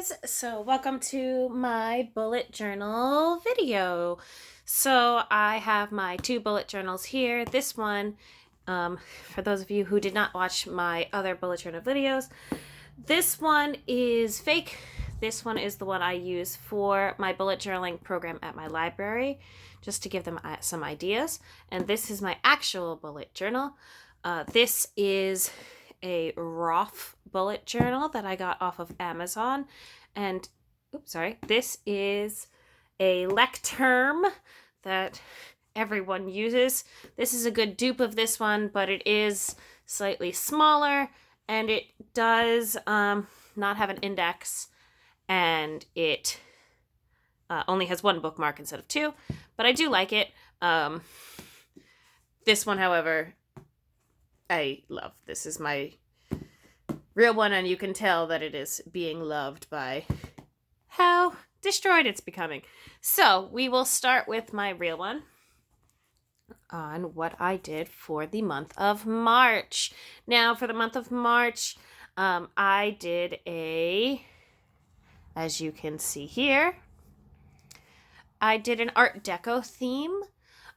guys, so welcome to my bullet journal video. So I have my two bullet journals here. This one, for those of you who did not watch my other bullet journal videos, this one is fake. This one is the one I use for my bullet journaling program at my library, just to give them some ideas. And this is my actual bullet journal. This is a Roth bullet journal that I got off of Amazon. And, this is a Lecterm that everyone uses. This is a good dupe of this one, but it is slightly smaller, and it does not have an index, and it only has one bookmark instead of two, but I do like it. This one, however, I love. This is my real one, and you can tell that it is being loved by how destroyed it's becoming. So we will start with my real one on what I did for the month of March. Now, for the month of March, I did as you can see here, I did an Art Deco theme.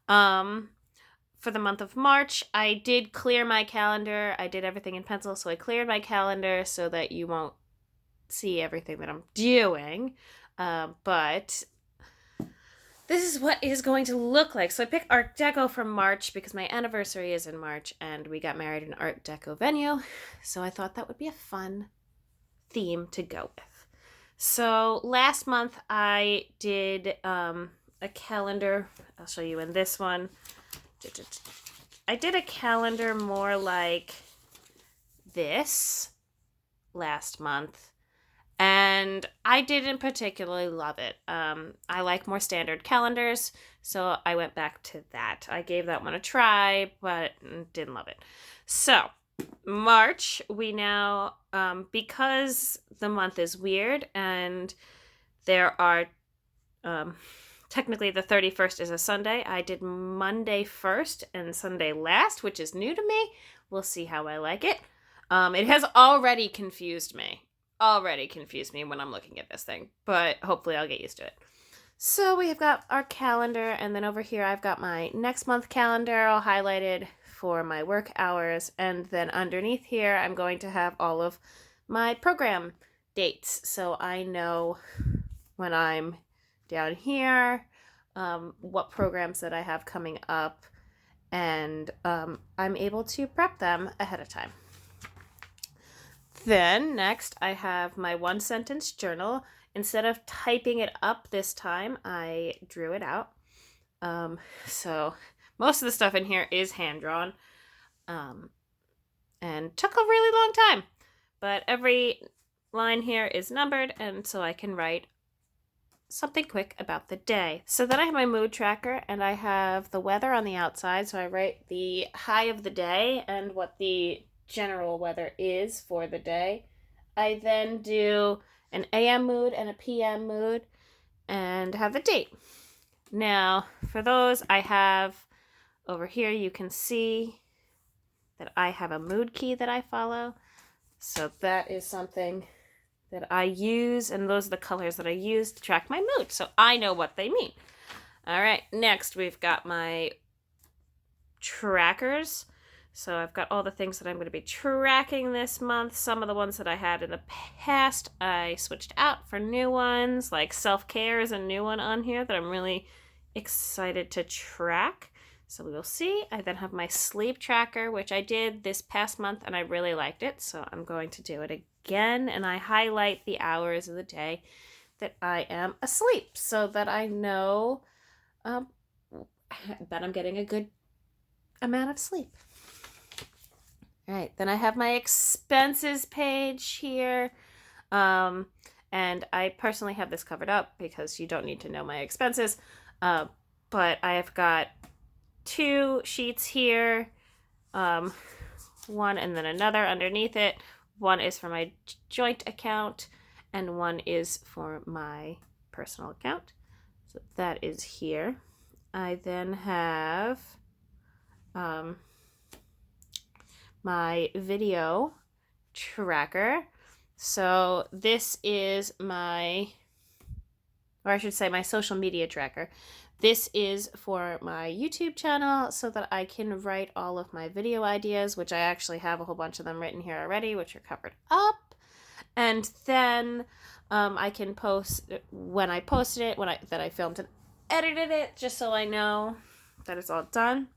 For the month of March, I did clear my calendar. I did everything in pencil, so I cleared my calendar so that you won't see everything that I'm doing. But this is what it is going to look like. So I picked Art Deco from March because my anniversary is in March, and we got married in an Art Deco venue. So I thought that would be a fun theme to go with. So last month I did a calendar. I'll show you in this one. I did a calendar more like this last month, and I didn't particularly love it. I like more standard calendars, so I went back to that. I gave that one a try, but didn't love it. So March, we now, because the month is weird and there are technically the 31st is a Sunday, I did Monday first and Sunday last, which is new to me. We'll see how I like it. It has already confused me when I'm looking at this thing, but hopefully I'll get used to it. So we have got our calendar, and then over here I've got my next month calendar all highlighted for my work hours, and then underneath here I'm going to have all of my program dates, so I know when I'm down here what programs that I have coming up, and I'm able to prep them ahead of time. Then next I have my one sentence journal. Instead of typing it up this time, I drew it out. So most of the stuff in here is hand drawn, and took a really long time, but every line here is numbered, and so I can write something quick about the day. So then I have my mood tracker, and I have the weather on the outside, so I write the high of the day and what the general weather is for the day. I then do an AM mood and a PM mood and have the date. Now, for those, I have over here, you can see that I have a mood key that I follow. So that is something that I use, and those are the colors that I use to track my mood, so I know what they mean. All right, next we've got my trackers. So I've got all the things that I'm going to be tracking this month. Some of the ones that I had in the past, I switched out for new ones, like self-care is a new one on here that I'm really excited to track. So we will see. I then have my sleep tracker, which I did this past month, and I really liked it, so I'm going to do it again, and I highlight the hours of the day that I am asleep so that I know that I'm getting a good amount of sleep. All right, then I have my expenses page here, and I personally have this covered up because you don't need to know my expenses, but I have got two sheets here, one and then another underneath it. One is for my joint account, and one is for my personal account. So that is here. I then have my video tracker. So this is my social media tracker. This is for my YouTube channel so that I can write all of my video ideas, which I actually have a whole bunch of them written here already, which are covered up. And then I can post when I posted it, that I filmed and edited it, just so I know that it's all done.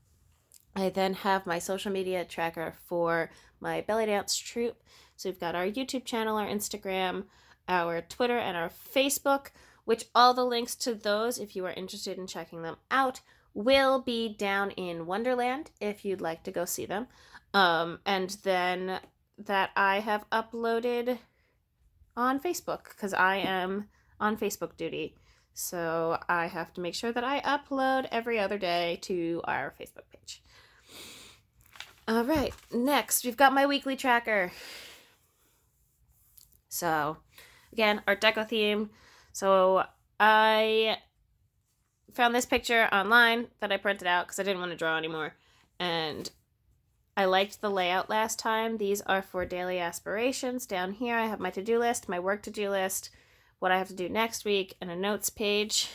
I then have my social media tracker for my belly dance troupe. So we've got our YouTube channel, our Instagram, our Twitter, and our Facebook, which all the links to those, if you are interested in checking them out, will be down in Wonderland if you'd like to go see them. And then that I have uploaded on Facebook, because I am on Facebook duty. So I have to make sure that I upload every other day to our Facebook page. All right, next we've got my weekly tracker. So again, Art Deco theme. So I found this picture online that I printed out because I didn't want to draw anymore. And I liked the layout last time. These are for daily aspirations. Down here I have my to-do list, my work to-do list, what I have to do next week, and a notes page.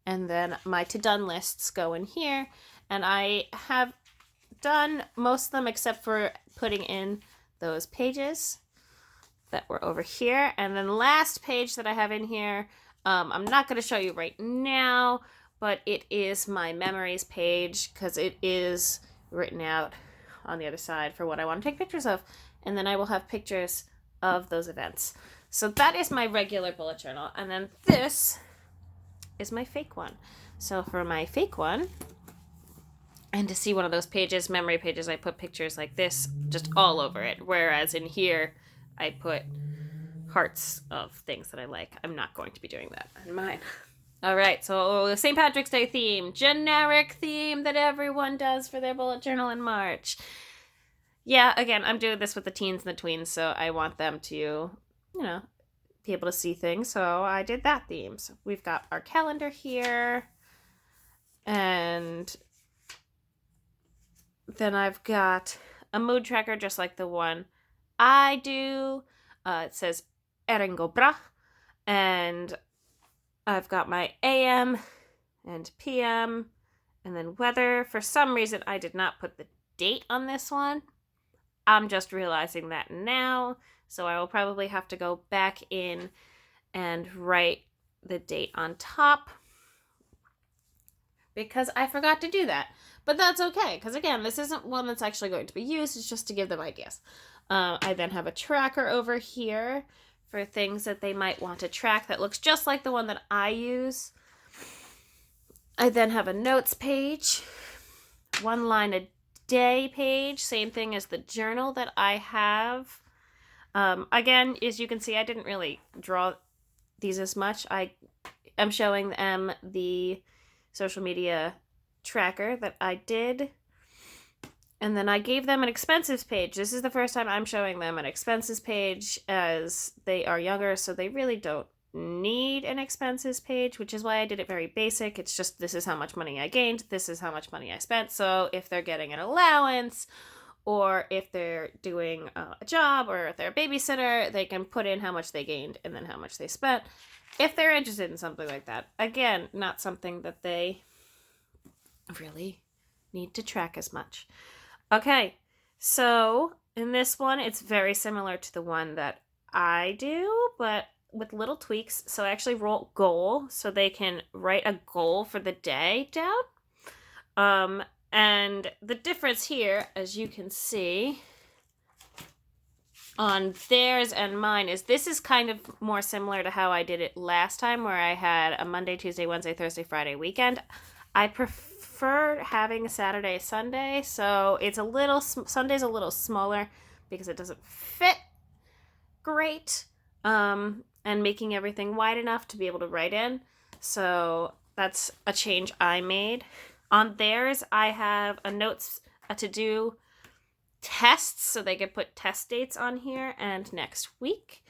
And then my to-done lists go in here. And I have done most of them except for putting in those pages that were over here. And then the last page that I have in here, I'm not going to show you right now, but it is my memories page because it is written out on the other side for what I want to take pictures of. And then I will have pictures of those events. So that is my regular bullet journal. And then this is my fake one. So for my fake one, and to see one of those pages, memory pages, I put pictures like this just all over it. Whereas in here, I put hearts of things that I like. I'm not going to be doing that in mine. All right, so St. Patrick's Day theme, generic theme that everyone does for their bullet journal in March. Yeah, again, I'm doing this with the teens and the tweens, so I want them to, be able to see things. So I did that theme. So we've got our calendar here, and then I've got a mood tracker just like the one I do. It says Eringobra, and I've got my AM and PM, and then weather. For some reason, I did not put the date on this one. I'm just realizing that now, so I will probably have to go back in and write the date on top because I forgot to do that. But that's okay, because again, this isn't one that's actually going to be used. It's just to give them ideas. I then have a tracker over here for things that they might want to track that looks just like the one that I use. I then have a notes page, 1 line a day page, same thing as the journal that I have. Again, as you can see, I didn't really draw these as much. I am showing them the social media tracker that I did. And then I gave them an expenses page. This is the first time I'm showing them an expenses page as they are younger, so they really don't need an expenses page, which is why I did it very basic. It's just, this is how much money I gained, this is how much money I spent. So if they're getting an allowance, or if they're doing a job, or if they're a babysitter, they can put in how much they gained and then how much they spent if they're interested in something like that. Again, not something that they really need to track as much. Okay, so in this one, it's very similar to the one that I do, but with little tweaks. So I actually wrote goal, so they can write a goal for the day down. And the difference here, as you can see on theirs and mine, is this is kind of more similar to how I did it last time, where I had a Monday, Tuesday, Wednesday, Thursday, Friday weekend. I prefer having a Saturday, Sunday, so it's Sunday's a little smaller because it doesn't fit great, and making everything wide enough to be able to write in. So that's a change I made. On theirs, I have a to-do tests, so they could put test dates on here and next week.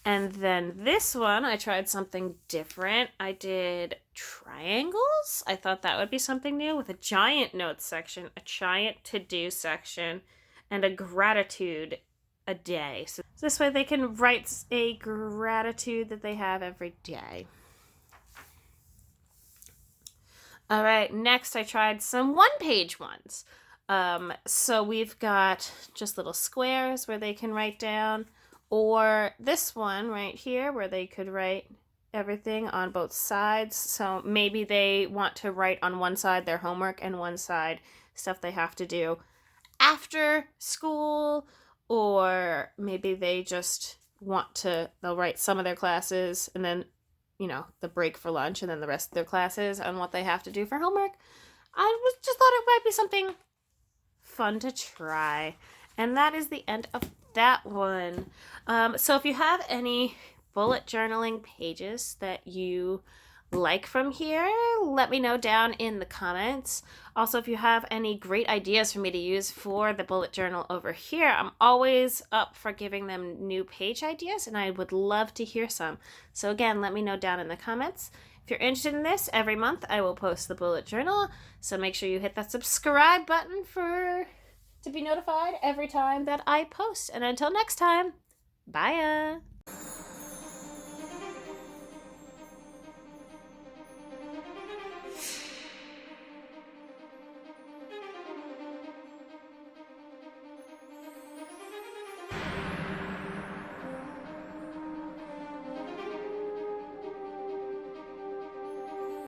And then this one, I tried something different. I did triangles. I thought that would be something new, with a giant notes section, a giant to-do section, and a gratitude a day. So this way they can write a gratitude that they have every day. All right, next I tried some one-page ones. So we've got just little squares where they can write down, or this one right here where they could write everything on both sides. So maybe they want to write on one side their homework and one side stuff they have to do after school, or maybe they just they'll write some of their classes and then, the break for lunch and then the rest of their classes on what they have to do for homework. Just thought it might be something fun to try. And that is the end of that one. So if you have any bullet journaling pages that you like from here, let me know down in the comments. Also, if you have any great ideas for me to use for the bullet journal over here, I'm always up for giving them new page ideas, and I would love to hear some. So again, let me know down in the comments. If you're interested in this, every month I will post the bullet journal, so make sure you hit that subscribe button to be notified every time that I post. And until next time, bye.